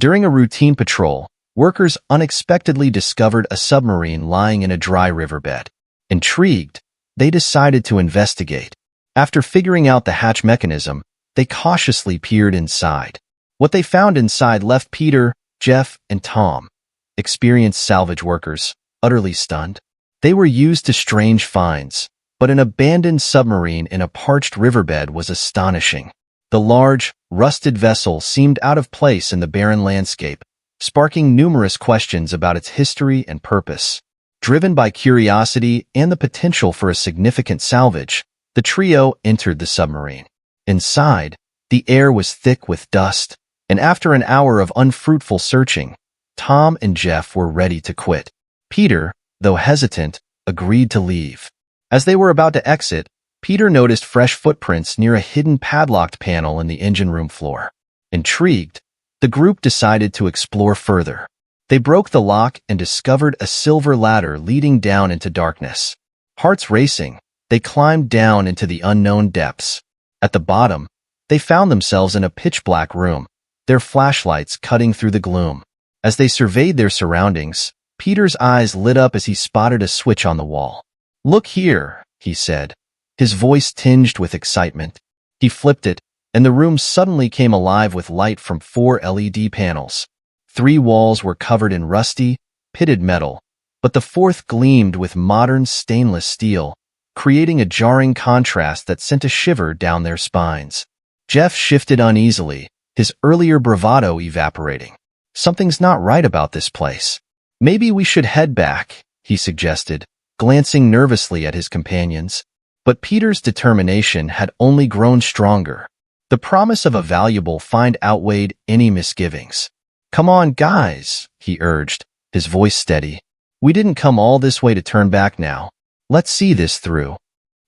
During a routine patrol, workers unexpectedly discovered a submarine lying in a dry riverbed. Intrigued, they decided to investigate. After figuring out the hatch mechanism, they cautiously peered inside. What they found inside left Peter, Jeff, and Tom, experienced salvage workers, utterly stunned. They were used to strange finds, but an abandoned submarine in a parched riverbed was astonishing. The large, rusted vessel seemed out of place in the barren landscape, sparking numerous questions about its history and purpose. Driven by curiosity and the potential for a significant salvage, the trio entered the submarine. Inside, the air was thick with dust, and after an hour of unfruitful searching, Tom and Jeff were ready to quit. Peter, though hesitant, agreed to leave. As they were about to exit, Peter noticed fresh footprints near a hidden padlocked panel in the engine room floor. Intrigued, the group decided to explore further. They broke the lock and discovered a silver ladder leading down into darkness. Hearts racing, they climbed down into the unknown depths. At the bottom, they found themselves in a pitch-black room, their flashlights cutting through the gloom. As they surveyed their surroundings, Peter's eyes lit up as he spotted a switch on the wall. "Look here," he said, his voice tinged with excitement. He flipped it, and the room suddenly came alive with light from 4 LED panels. 3 walls were covered in rusty, pitted metal, but the 4th gleamed with modern stainless steel, creating a jarring contrast that sent a shiver down their spines. Jeff shifted uneasily, his earlier bravado evaporating. "Something's not right about this place. Maybe we should head back," he suggested, glancing nervously at his companions. But Peter's determination had only grown stronger. The promise of a valuable find outweighed any misgivings. "Come on, guys," he urged, his voice steady. "We didn't come all this way to turn back now. Let's see this through."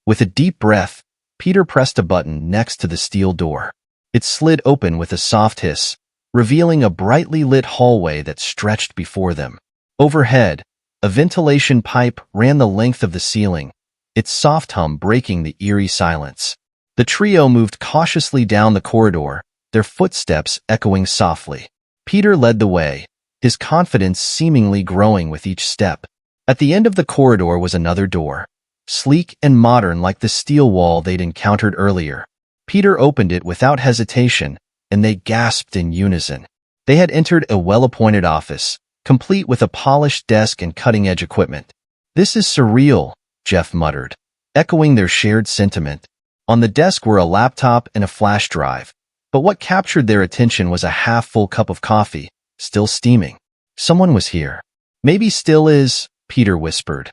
With a deep breath, Peter pressed a button next to the steel door. It slid open with a soft hiss, revealing a brightly lit hallway that stretched before them. Overhead, a ventilation pipe ran the length of the ceiling, its soft hum breaking the eerie silence. The trio moved cautiously down the corridor, their footsteps echoing softly. Peter led the way, his confidence seemingly growing with each step. At the end of the corridor was another door, sleek and modern like the steel wall they'd encountered earlier. Peter opened it without hesitation, and they gasped in unison. They had entered a well-appointed office, complete with a polished desk and cutting-edge equipment. "This is surreal," Jeff muttered, echoing their shared sentiment. On the desk were a laptop and a flash drive, but what captured their attention was a half-full cup of coffee, still steaming. Someone was here. "Maybe still is," Peter whispered,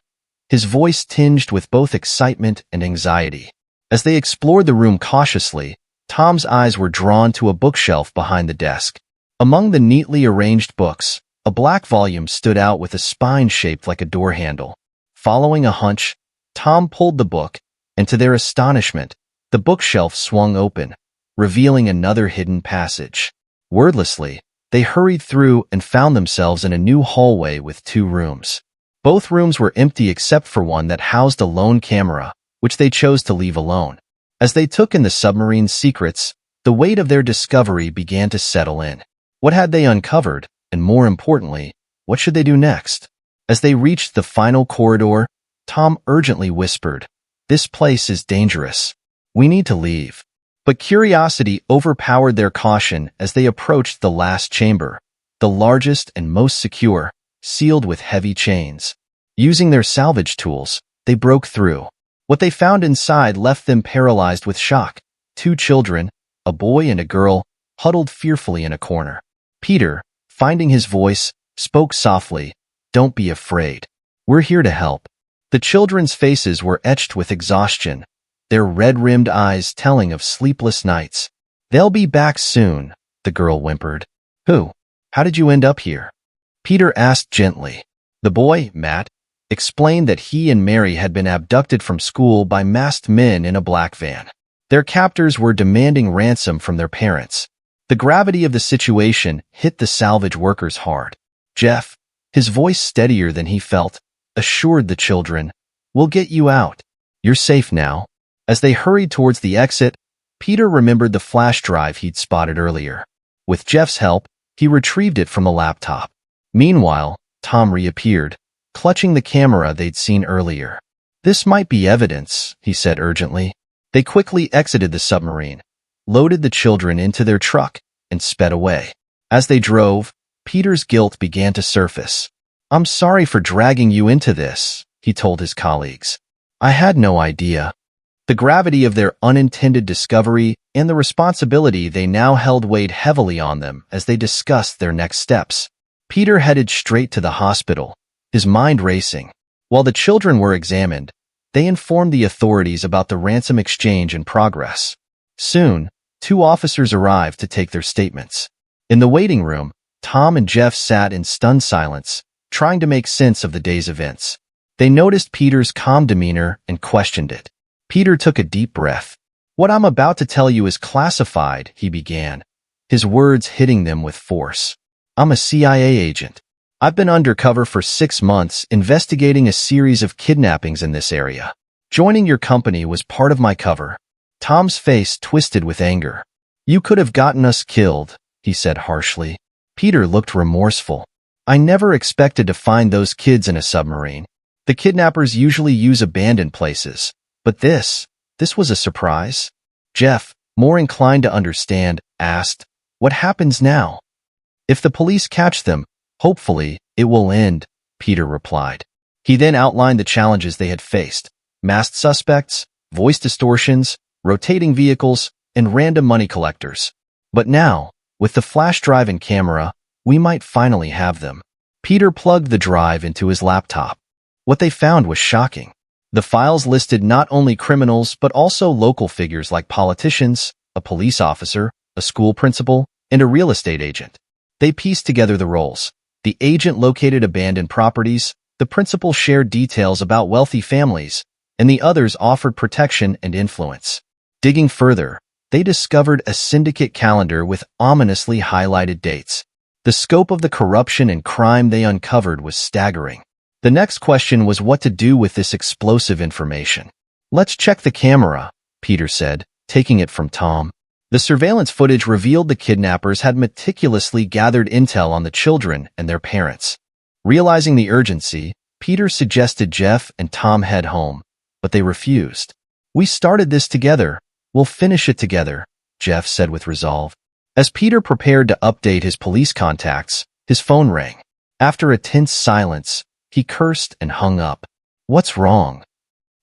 his voice tinged with both excitement and anxiety. As they explored the room cautiously, Tom's eyes were drawn to a bookshelf behind the desk. Among the neatly arranged books, a black volume stood out with a spine shaped like a door handle. Following a hunch, Tom pulled the book, and to their astonishment, the bookshelf swung open, revealing another hidden passage. Wordlessly, they hurried through and found themselves in a new hallway with 2 rooms. Both rooms were empty except for one that housed a lone camera, which they chose to leave alone. As they took in the submarine's secrets, the weight of their discovery began to settle in. What had they uncovered, and more importantly, what should they do next? As they reached the final corridor, Tom urgently whispered, "This place is dangerous. We need to leave." But curiosity overpowered their caution as they approached the last chamber, the largest and most secure, sealed with heavy chains. Using their salvage tools, they broke through. What they found inside left them paralyzed with shock. 2 children, a boy and a girl, huddled fearfully in a corner. Peter, finding his voice, spoke softly, "Don't be afraid. We're here to help." The children's faces were etched with exhaustion, their red-rimmed eyes telling of sleepless nights. "They'll be back soon," the girl whimpered. "Who? How did you end up here?" Peter asked gently. The boy, Matt, explained that he and Mary had been abducted from school by masked men in a black van. Their captors were demanding ransom from their parents. The gravity of the situation hit the salvage workers hard. Jeff, his voice steadier than he felt, assured the children, "We'll get you out. You're safe now." As they hurried towards the exit, Peter remembered the flash drive he'd spotted earlier. With Jeff's help, He retrieved it from the laptop. Meanwhile, Tom reappeared, clutching the camera they'd seen earlier. "This might be evidence," he said urgently. They quickly exited the submarine, loaded the children into their truck, and sped away. As they drove, Peter's guilt began to surface. "I'm sorry for dragging you into this," he told his colleagues. "I had no idea." The gravity of their unintended discovery and the responsibility they now held weighed heavily on them as they discussed their next steps. Peter headed straight to the hospital, his mind racing. While the children were examined, they informed the authorities about the ransom exchange in progress. Soon, 2 officers arrived to take their statements. In the waiting room, Tom and Jeff sat in stunned silence, trying to make sense of the day's events. They noticed Peter's calm demeanor and questioned it. Peter took a deep breath. "What I'm about to tell you is classified," he began, his words hitting them with force. "I'm a CIA agent. I've been undercover for 6 months investigating a series of kidnappings in this area. Joining your company was part of my cover." Tom's face twisted with anger. "You could have gotten us killed," he said harshly. Peter looked remorseful. "I never expected to find those kids in a submarine. The kidnappers usually use abandoned places. But this was a surprise." Jeff, more inclined to understand, asked, "What happens now?" "If the police catch them, hopefully, it will end," Peter replied. He then outlined the challenges they had faced: masked suspects, voice distortions, rotating vehicles, and random money collectors. "But now, with the flash drive and camera, we might finally have them." Peter plugged the drive into his laptop. What they found was shocking. The files listed not only criminals but also local figures like politicians, a police officer, a school principal, and a real estate agent. They pieced together the roles. The agent located abandoned properties, the principal shared details about wealthy families, and the others offered protection and influence. Digging further, they discovered a syndicate calendar with ominously highlighted dates. The scope of the corruption and crime they uncovered was staggering. The next question was what to do with this explosive information. "Let's check the camera," Peter said, taking it from Tom. The surveillance footage revealed the kidnappers had meticulously gathered intel on the children and their parents. Realizing the urgency, Peter suggested Jeff and Tom head home, but they refused. "We started this together. We'll finish it together," Jeff said with resolve. As Peter prepared to update his police contacts, his phone rang. After a tense silence, he cursed and hung up. "What's wrong?"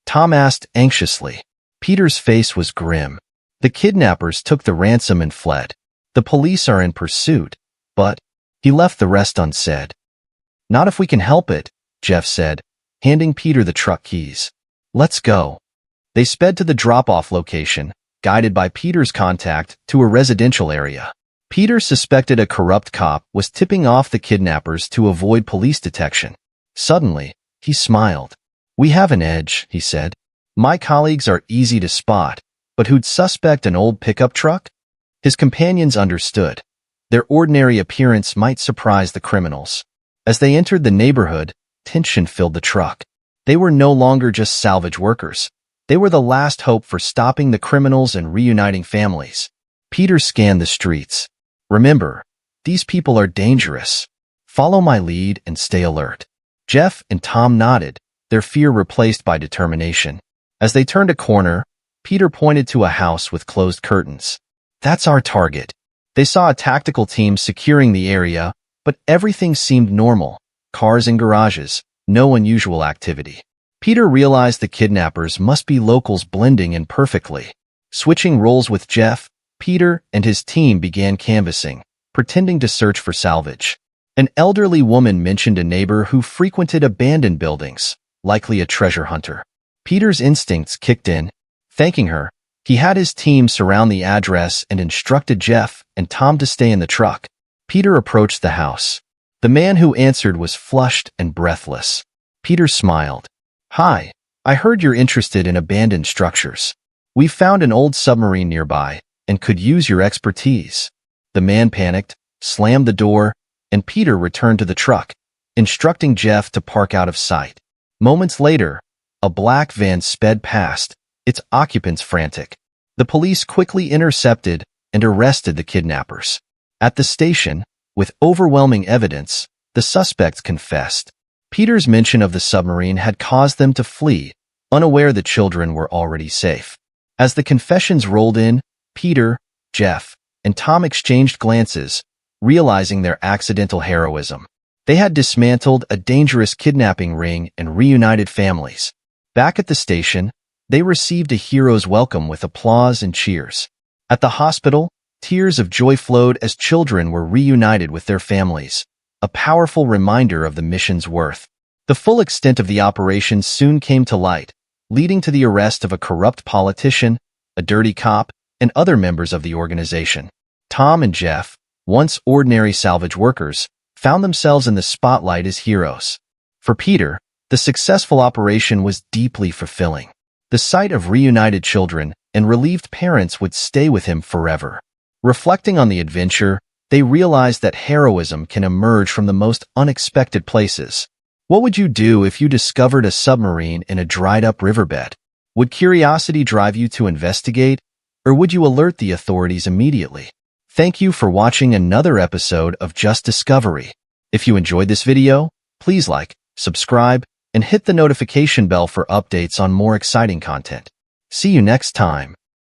Tom asked anxiously. Peter's face was grim. "The kidnappers took the ransom and fled. The police are in pursuit, but..." He left the rest unsaid. "Not if we can help it," Jeff said, handing Peter the truck keys. "Let's go." They sped to the drop-off location, guided by Peter's contact to a residential area. Peter suspected a corrupt cop was tipping off the kidnappers to avoid police detection. Suddenly, he smiled. "We have an edge," he said. "My colleagues are easy to spot, but who'd suspect an old pickup truck?" His companions understood. Their ordinary appearance might surprise the criminals. As they entered the neighborhood, tension filled the truck. They were no longer just salvage workers. They were the last hope for stopping the criminals and reuniting families. Peter scanned the streets. "Remember, these people are dangerous. Follow my lead and stay alert." Jeff and Tom nodded, their fear replaced by determination. As they turned a corner, Peter pointed to a house with closed curtains. "That's our target." They saw a tactical team securing the area, but everything seemed normal. Cars and garages, no unusual activity. Peter realized the kidnappers must be locals blending in perfectly. Switching roles with Jeff, Peter and his team began canvassing, pretending to search for salvage. An elderly woman mentioned a neighbor who frequented abandoned buildings, likely a treasure hunter. Peter's instincts kicked in. Thanking her, he had his team surround the address and instructed Jeff and Tom to stay in the truck. Peter approached the house. The man who answered was flushed and breathless. Peter smiled. "Hi, I heard you're interested in abandoned structures. We found an old submarine nearby and could use your expertise." The man panicked, slammed the door, and Peter returned to the truck, instructing Jeff to park out of sight. Moments later, a black van sped past, its occupants frantic. The police quickly intercepted and arrested the kidnappers. At the station, With overwhelming evidence, the suspects confessed. Peter's mention of the submarine had caused them to flee, unaware the children were already safe. As the confessions rolled in, Peter, Jeff, and Tom exchanged glances, realizing their accidental heroism. They had dismantled a dangerous kidnapping ring and reunited families. Back at the station, they received a hero's welcome with applause and cheers. At the hospital, tears of joy flowed as children were reunited with their families, a powerful reminder of the mission's worth. The full extent of the operation soon came to light, leading to the arrest of a corrupt politician, a dirty cop, and other members of the organization. Tom and Jeff, once ordinary salvage workers, found themselves in the spotlight as heroes. For Peter, the successful operation was deeply fulfilling. The sight of reunited children and relieved parents would stay with him forever. Reflecting on the adventure, they realized that heroism can emerge from the most unexpected places. What would you do if you discovered a submarine in a dried-up riverbed? Would curiosity drive you to investigate, or would you alert the authorities immediately? Thank you for watching another episode of Just Discovery. If you enjoyed this video, please like, subscribe, and hit the notification bell for updates on more exciting content. See you next time.